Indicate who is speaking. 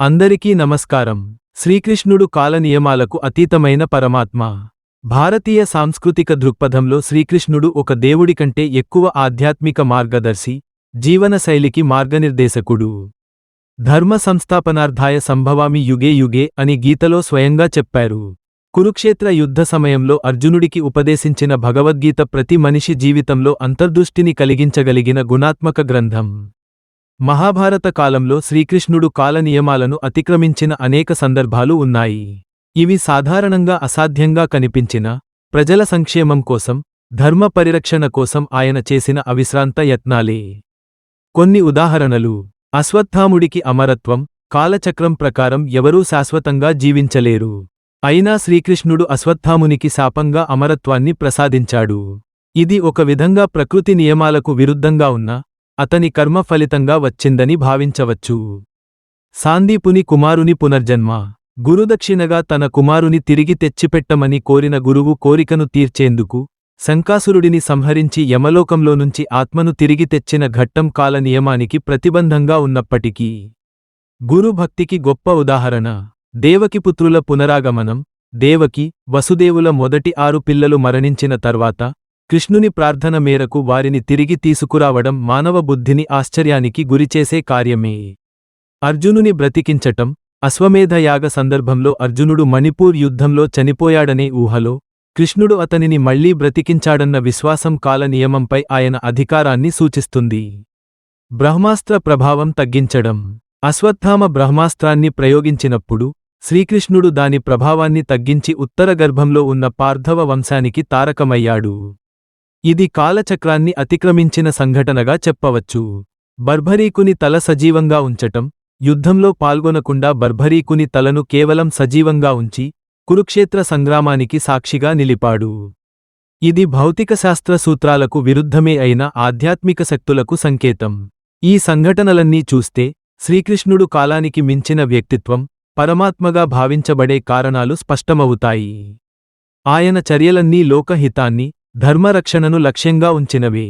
Speaker 1: అందరికీ నమస్కారం. శ్రీకృష్ణుడు కాల నియమాలకు అతీతమైన పరమాత్మ. భారతీయ సాంస్కృతిక దృక్పథంలో శ్రీకృష్ణుడు ఒక దేవుడి కంటే ఎక్కువ ఆధ్యాత్మిక మార్గదర్శి, జీవనశైలికి మార్గనిర్దేశకుడు. ధర్మ సంస్థాపనార్థాయ సంభవామి యుగే యుగే అని గీతలో స్వయంగా చెప్పారు. కురుక్షేత్ర యుద్ధ సమయంలో అర్జునుడికి ఉపదేశించిన భగవద్గీత ప్రతి మనిషి జీవితంలో అంతర్దృష్టిని కలిగించగలిగిన గుణాత్మక గ్రంథం. మహాభారత కాలంలో శ్రీకృష్ణుడు కాల నియమాలను అతిక్రమించిన అనేక సందర్భాలు ఉన్నాయి. ఇవి సాధారణంగా అసాధ్యంగా కనిపించిన ప్రజల సంక్షేమం కోసం, ధర్మ పరిరక్షణ కోసం ఆయన చేసిన అవిశ్రాంత యత్నాలే. కొన్ని ఉదాహరణలు: అశ్వత్థాముడికి అమరత్వం, కాలచక్రం ప్రకారం ఎవరూ శాశ్వతంగా జీవించలేరు. అయినా శ్రీకృష్ణుడు అశ్వత్థామునికి శాపంగా అమరత్వాన్ని ప్రసాదించాడు. ఇది ఒక విధంగా ప్రకృతి నియమాలకు విరుద్ధంగా ఉన్న అతని కర్మ ఫలితంగా వచ్చిందని భావించవచ్చు. సాందీపుని కుమారుని పునర్జన్మ. గురుదక్షిణగా తన కుమారుని తిరిగి తెచ్చిపెట్టమని కోరిన గురువు కోరికను తీర్చేందుకు శంకాసురుడిని సంహరించి యమలోకంలోనుంచి ఆత్మను తిరిగి తెచ్చిన ఘట్టం కాల నియమానికి ప్రతిబంధంగా ఉన్నప్పటికీ గురుభక్తికి గొప్ప ఉదాహరణ. దేవకిపుత్రుల పునరాగమనం. దేవకి, వసుదేవుల మొదటి 6 పిల్లలు మరణించిన తర్వాత కృష్ణుని ప్రార్థన మేరకు వారిని తిరిగి తీసుకురావడం మానవ బుద్ధిని ఆశ్చర్యానికి గురిచేసే కార్యమే. అర్జునుని బ్రతికించటం. అశ్వమేధ యాగ సందర్భంలో అర్జునుడు మణిపూర్ యుద్ధంలో చనిపోయాడనే ఊహలో కృష్ణుడు అతనిని మళ్లీ బ్రతికించాడన్న విశ్వాసం కాల నియమంపై ఆయన అధికారాన్ని సూచిస్తుంది. బ్రహ్మాస్త్ర ప్రభావం తగ్గించడం. అశ్వత్థామ బ్రహ్మాస్త్రాన్ని ప్రయోగించినప్పుడు శ్రీకృష్ణుడు దాని ప్రభావాన్ని తగ్గించి ఉత్తర గర్భంలో ఉన్న పార్థవ వంశానికి తారకమయ్యాడు. ఇది కాలచక్రాన్ని అతిక్రమించిన సంఘటనగా చెప్పవచ్చు. బర్భరీకుని తల సజీవంగా ఉంచటం. యుద్ధంలో పాల్గొనకుండా బర్భరీకుని తలను కేవలం సజీవంగా ఉంచి కురుక్షేత్ర సంగ్రామానికి సాక్షిగా నిలిపాడు. ఇది భౌతికశాస్త్ర సూత్రాలకు విరుద్ధమే అయిన ఆధ్యాత్మిక శక్తులకు సంకేతం. ఈ సంఘటనలన్నీ చూస్తే శ్రీకృష్ణుడు కాలానికి మించిన వ్యక్తిత్వం, పరమాత్మగా భావించబడే కారణాలు స్పష్టమవుతాయి. ఆయన చర్యలన్నీ లోకహితాన్ని, ధర్మరక్షణను లక్ష్యంగా ఉంచినవే.